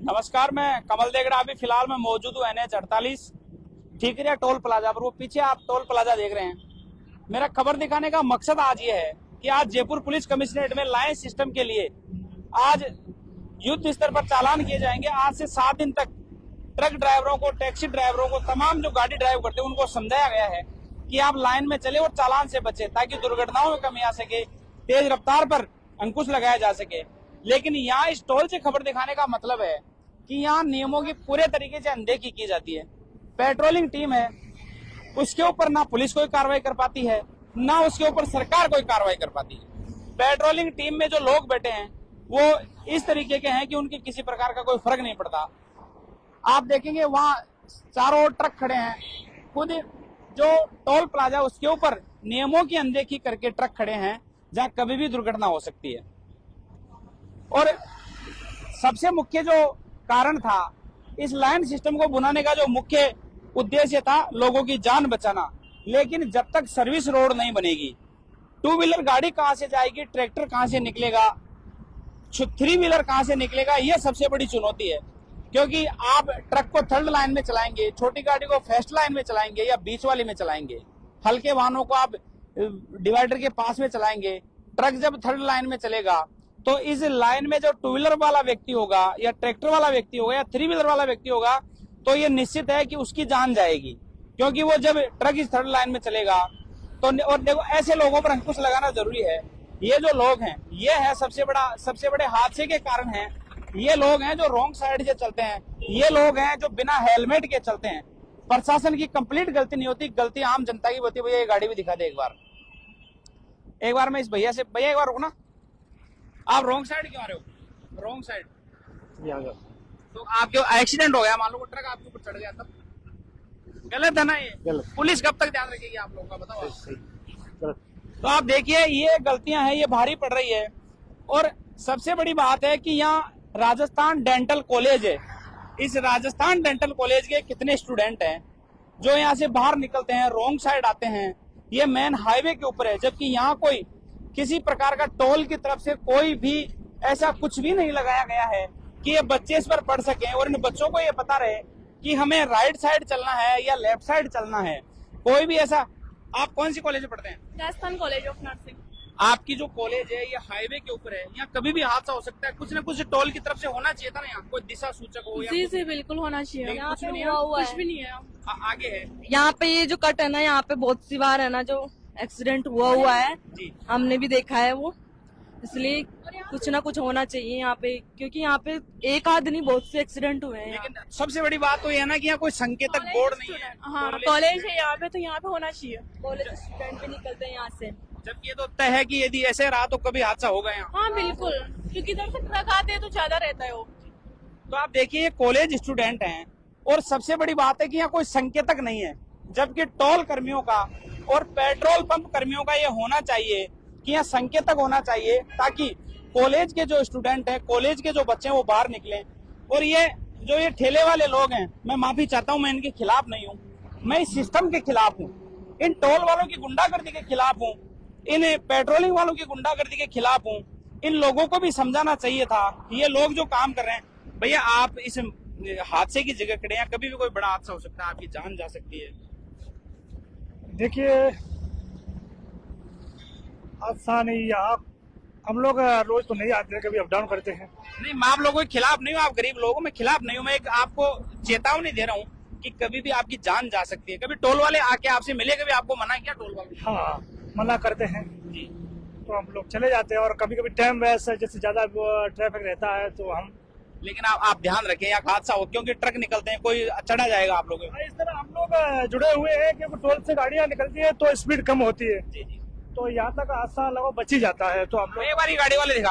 नमस्कार, मैं कमल देगड़ा। अभी फिलहाल मैं मौजूद हूँ NH 48 ठीकरिया टोल प्लाजा पर। वो पीछे आप टोल प्लाजा देख रहे हैं। मेरा खबर दिखाने का मकसद आज ये है कि आज जयपुर पुलिस कमिश्नरेट में लाइन सिस्टम के लिए आज युद्ध स्तर पर चालान किए जाएंगे। आज से 7 दिन तक ट्रक ड्राइवरों को, टैक्सी ड्राइवरों को, तमाम जो गाड़ी ड्राइव करते हैं उनको समझाया गया है कि आप लाइन में चले और चालान से बचे, ताकि दुर्घटनाओं में कमी आ सके, तेज रफ्तार पर अंकुश लगाया जा सके। लेकिन यहाँ इस टोल से खबर दिखाने का मतलब है कि यहाँ नियमों की पूरे तरीके से अनदेखी की जाती है। पेट्रोलिंग टीम है, उसके ऊपर ना पुलिस कोई कार्रवाई कर पाती है, ना उसके ऊपर सरकार कोई कार्रवाई कर पाती है। पेट्रोलिंग टीम में जो लोग बैठे हैं वो इस तरीके के हैं कि उनकी किसी प्रकार का कोई फर्क नहीं पड़ता। आप देखेंगे वहाँ चारों ओर ट्रक खड़े हैं, खुद जो टोल प्लाजा उसके ऊपर नियमों की अनदेखी करके ट्रक खड़े हैं, जहाँ कभी भी दुर्घटना हो सकती है। और सबसे मुख्य जो कारण था इस लाइन सिस्टम को बनाने का, जो मुख्य उद्देश्य था लोगों की जान बचाना। लेकिन जब तक सर्विस रोड नहीं बनेगी, 2 व्हीलर गाड़ी कहां से जाएगी, ट्रैक्टर कहां से निकलेगा, 3 व्हीलर कहां से निकलेगा, यह सबसे बड़ी चुनौती है। क्योंकि आप ट्रक को थर्ड लाइन में चलाएंगे, छोटी गाड़ी को फर्स्ट लाइन में चलाएंगे या बीच वाली में चलाएंगे, हल्के वाहनों को आप डिवाइडर के पास में चलाएंगे। ट्रक जब थर्ड लाइन में चलेगा तो इस लाइन में जो 2 व्हीलर वाला व्यक्ति होगा या ट्रैक्टर वाला व्यक्ति होगा या 3 व्हीलर वाला व्यक्ति होगा, तो ये निश्चित है कि उसकी जान जाएगी। क्योंकि वो जब ट्रक इस थर्ड लाइन में चलेगा तो, और देखो ऐसे लोगों पर अंकुश लगाना जरूरी है। ये जो लोग हैं, ये है सबसे बड़े हादसे के कारण है। ये लोग हैं जो रॉन्ग साइड से चलते हैं, ये लोग हैं जो बिना हेलमेट के चलते हैं। प्रशासन की कंप्लीट गलती नहीं होती, गलती आम जनता की होती है। भैया ये गाड़ी भी दिखा दे एक बार मैं इस भैया से, भैया एक बार रुको ना, आप रॉन्ग साइड क्यों आ रहे हो? रॉन्ग साइड तो आपके एक्सीडेंट हो गया, मान लो ट्रक आपके ऊपर चढ़ गया, तब गलत है ना ये? गलत। पुलिस कब तक ध्यान रखेगी आप लोगों का, बताओ। तो आप देखिए ये गलतियां हैं, ये भारी पड़ रही है। और सबसे बड़ी बात है कि यहाँ राजस्थान डेंटल कॉलेज है। इस राजस्थान डेंटल कॉलेज के कितने स्टूडेंट हैं जो यहाँ से बाहर निकलते हैं, रॉन्ग साइड आते हैं। ये मेन हाईवे के ऊपर है, जबकि यहाँ कोई किसी प्रकार का टोल की तरफ से कोई भी ऐसा कुछ भी नहीं लगाया गया है कि ये बच्चे इस पर पढ़ सकें और इन बच्चों को ये पता रहे कि हमें राइट साइड चलना है या लेफ्ट साइड चलना है। कोई भी ऐसा, आप कौन सी कॉलेज में पढ़ते हैं? Rajasthan college of nursing. आपकी जो कॉलेज है ये हाईवे के ऊपर है, यहाँ कभी भी हादसा हो सकता है। कुछ न कुछ टोल की तरफ से होना चाहिए था ना, यहाँ कोई दिशा सूचक हो या जी बिल्कुल होना चाहिए। यहाँ कुछ पे भी नहीं है। आगे है यहाँ पे ये जो कट है ना, यहाँ पे बहुत सी बार है ना जो एक्सीडेंट हुआ है जी। हमने भी देखा है वो, इसलिए कुछ ना कुछ होना चाहिए यहाँ पे, क्योंकि यहाँ पे एक आध नहीं बहुत से एक्सीडेंट हुए हैं। लेकिन सबसे बड़ी बात तो ये है ना कि यहाँ कोई संकेतक बोर्ड नहीं है। हाँ, कॉलेज है यहाँ पे, तो यहाँ पे होना चाहिए। कॉलेज स्टूडेंट भी निकलते हैं यहाँ से, जबकि ये तो तय है कि यदि ऐसे रहा तो कभी हादसा होगा यहाँ। हाँ बिल्कुल, क्योंकि इधर से ट्रक आते हैं तो ज्यादा रहता है वो। तो आप देखिए ये कॉलेज स्टूडेंट हैं और सबसे बड़ी बात है कि यहाँ कोई संकेतक नहीं है, जबकि टोल कर्मियों का और पेट्रोल पंप कर्मियों का ये होना चाहिए कि यहाँ संकेतक होना चाहिए, ताकि कॉलेज के जो स्टूडेंट हैं, कॉलेज के जो बच्चे हैं वो बाहर निकलें। और ये ठेले वाले लोग हैं, मैं माफी चाहता हूँ, मैं इनके खिलाफ नहीं हूँ, मैं इस सिस्टम के खिलाफ हूँ, इन टोल वालों की गुंडागर्दी के खिलाफ हूँ, इन पेट्रोलिंग वालों की गुंडागर्दी के खिलाफ हूँ। इन लोगों को भी समझाना चाहिए था। ये लोग जो काम कर रहे हैं, भैया आप इस हादसे की जगह खड़े हैं, कभी भी कोई बड़ा हादसा हो सकता है, आपकी जान जा सकती है। देखिए हादसा नहीं, आप हम लोग रोज तो नहीं आते हैं, कभी अप डाउन करते हैं। नहीं, मैं आप लोगों के खिलाफ नहीं हूँ, आप गरीब लोगों में खिलाफ नहीं हूँ। मैं एक आपको चेतावनी दे रहा हूँ कि कभी भी आपकी जान जा सकती है। कभी टोल वाले आके आपसे मिले, कभी आपको मना किया टोल वाले? हाँ, मना करते हैं जी। तो हम लोग चले जाते हैं। और कभी कभी टाइम वैसे जैसे ज्यादा ट्रैफिक रहता है तो हम, लेकिन आप ध्यान रखें या हादसा हो, क्योंकि ट्रक निकलते हैं, कोई चढ़ा जाएगा आप लोगों को। इस तरह हम लोग जुड़े हुए हैं कि टोल से गाड़ियां निकलती है तो स्पीड कम होती है, जी जी। तो यहाँ तक हादसा लगभग बच ही जाता है। तो हम लोग एक बार गाड़ी वाले दिखा।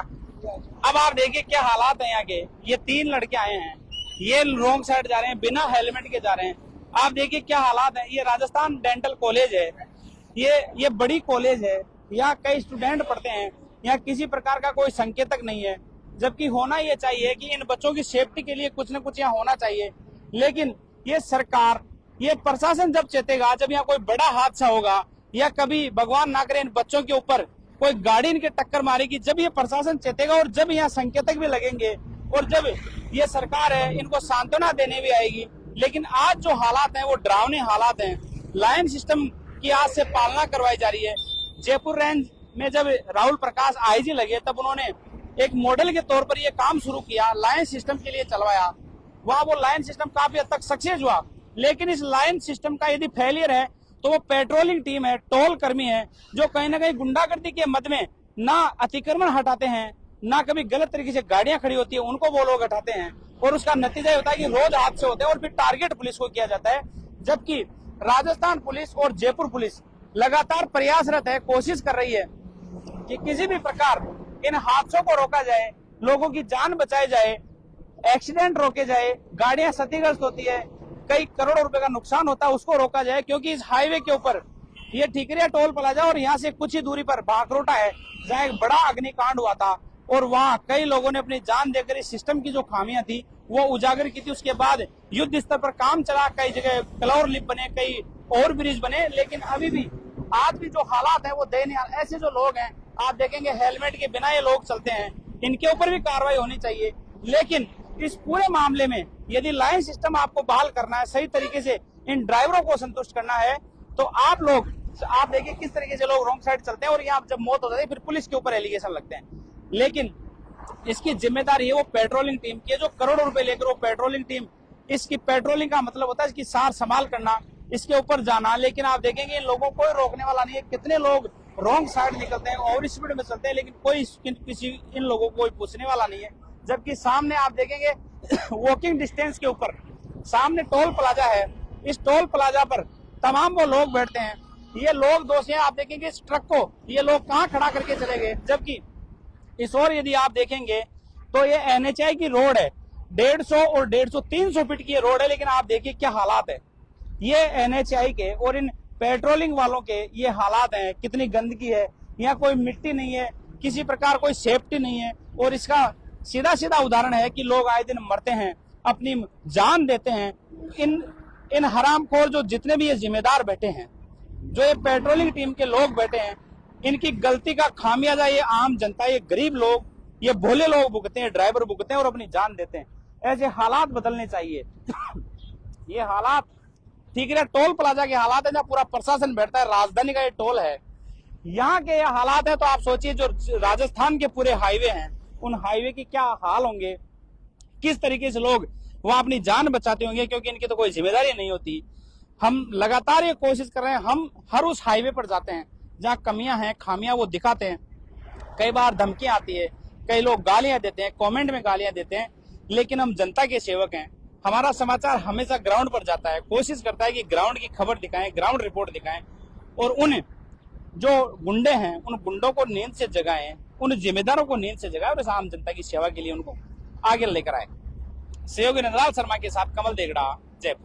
अब आप देखिए क्या हालात है यहाँ के। ये 3 लड़के आए हैं, ये रॉन्ग साइड जा रहे हैं, बिना हेलमेट के जा रहे हैं। आप देखिए क्या हालात है। ये राजस्थान डेंटल कॉलेज है, ये बड़ी कॉलेज है, यहाँ कई स्टूडेंट पढ़ते हैं, यहाँ किसी प्रकार का कोई संकेतक नहीं है। जबकि होना ये चाहिए कि इन बच्चों की सेफ्टी के लिए कुछ न कुछ यहाँ होना चाहिए। लेकिन ये सरकार, ये प्रशासन जब चेतेगा, जब यहाँ कोई बड़ा हादसा होगा या कभी भगवान ना करे इन बच्चों के ऊपर कोई गाड़ी इनके टक्कर मारेगी, जब ये प्रशासन चेतेगा और जब यहाँ संकेतक भी लगेंगे और जब ये सरकार है, इनको सांत्वना देने भी आएगी। लेकिन आज जो हालात हैं वो डरावने हालात हैं। लायन सिस्टम की आज से पालना करवाई जा रही है। जयपुर रेंज में जब राहुल प्रकाश आईजी लगे तब उन्होंने एक मॉडल के तौर पर ये काम शुरू किया, लायन सिस्टम के लिए चलवाया। वहां वो लायन सिस्टम काफी हद तक सक्सेस हुआ। लेकिन इस लायन सिस्टम का यदि फेलियर है तो वो पेट्रोलिंग टीम है, टोल कर्मी है, जो कहीं ना कहीं गुंडागर्दी के मद में ना अतिक्रमण हटाते हैं, ना कभी गलत तरीके से गाड़ियां खड़ी होती है उनको वो लोग हटाते हैं। और उसका नतीजा होता है कि रोज हादसे होते हैं और फिर टारगेट पुलिस को किया जाता है। जबकि राजस्थान पुलिस और जयपुर पुलिस लगातार प्रयासरत है, कोशिश कर रही है कि किसी भी प्रकार इन हादसों को रोका जाए, लोगों की जान बचाई जाए, एक्सीडेंट रोके जाए, गाड़ियां क्षतिग्रस्त होती है, कई करोड़ों रुपए का नुकसान होता है, उसको रोका जाए। क्योंकि इस हाईवे के ऊपर ये ठीकरिया टोल प्लाजा और यहाँ से कुछ ही दूरी पर भाखरोटा है, जहाँ एक बड़ा अग्निकांड हुआ था और वहाँ कई लोगों ने अपनी जान देकर इस सिस्टम की जो खामियां थी वो उजागर की थी। उसके बाद युद्ध स्तर पर काम चला, कई जगह क्लॉर लिप बने, कई और ब्रिज बने, लेकिन अभी भी आज भी जो हालात है वो दयनीय। ऐसे जो लोग हैं आप देखेंगे हेलमेट के बिना ये लोग चलते हैं, इनके ऊपर भी कार्रवाई होनी चाहिए। लेकिन इस पूरे मामले में यदि लाइन सिस्टम आपको बहाल करना है, सही तरीके से इन ड्राइवरों को संतुष्ट करना है, तो आप देखिए किस तरीके से लोग रॉन्ग साइड चलते हैं और यहाँ जब मौत हो जाती है फिर पुलिस के ऊपर एलिगेशन लगते हैं। लेकिन इसकी जिम्मेदारी है वो पेट्रोलिंग टीम की है, जो करोड़ों रुपए लेकर वो पेट्रोलिंग टीम, इसकी पेट्रोलिंग का मतलब होता है इसकी सार संभाल करना, इसके ऊपर जाना। लेकिन आप देखेंगे इन लोगों को रोकने वाला नहीं है। कितने लोग रॉन्ग साइड निकलते हैं, ओवर स्पीड में चलते हैं, लेकिन कोई इन लोगों को कोई पूछने वाला नहीं है। जबकि सामने आप देखेंगे वॉकिंग डिस्टेंस के ऊपर सामने टोल प्लाजा है, इस टोल प्लाजा पर तमाम वो लोग बैठते हैं। ये लोग दोस्त हैं, आप देखेंगे इस ट्रक को ये लोग कहाँ खड़ा करके चले गए। जबकि इस ओर यदि आप देखेंगे तो ये NHI की रोड है, 150 और 150 300 फीट की ये रोड है, लेकिन आप देखिए क्या हालात है। ये NHI के और इन पेट्रोलिंग वालों के ये हालात हैं, कितनी गंदगी है, यहाँ कोई मिट्टी नहीं है, किसी प्रकार कोई सेफ्टी नहीं है। और इसका सीधा सीधा उदाहरण है कि लोग आए दिन मरते हैं, अपनी जान देते हैं। इन हरामखोर जो जितने भी ये जिम्मेदार बैठे हैं, जो ये पेट्रोलिंग टीम के लोग बैठे हैं, इनकी गलती का खामियाजा ये आम जनता, ये गरीब लोग, ये भोले लोग भुगते हैं, ड्राइवर भुगते हैं और अपनी जान देते हैं। ऐसे हालात बदलने चाहिए। ये हालात ठीक है, टोल प्लाजा के हालात है जहाँ पूरा प्रशासन बैठता है, राजधानी का ये टोल है, यहाँ के ये हालात है। तो आप सोचिए जो राजस्थान के पूरे हाईवे हैं, उन हाईवे के क्या हाल होंगे, किस तरीके से लोग वहां अपनी जान बचाते होंगे, क्योंकि इनकी तो कोई जिम्मेदारी नहीं होती। हम लगातार ये कोशिश कर रहे हैं, हम हर उस हाईवे पर जाते हैं जहाँ कमियां हैं, खामियां वो दिखाते हैं। कई बार धमकियां आती है, कई लोग गालियां देते हैं, कमेंट में गालियां देते हैं, लेकिन हम जनता के सेवक हैं। हमारा समाचार हमेशा ग्राउंड पर जाता है, कोशिश करता है कि ग्राउंड की खबर दिखाएं, ग्राउंड रिपोर्ट दिखाएं और उन जो गुंडे हैं उन गुंडों को नींद से जगाएं, उन जिम्मेदारों को नींद से जगाएं और इस आम जनता की सेवा के लिए उनको आगे लेकर आए। सहयोगी नंदलाल शर्मा के साथ कमल देगड़ा, जयपुर।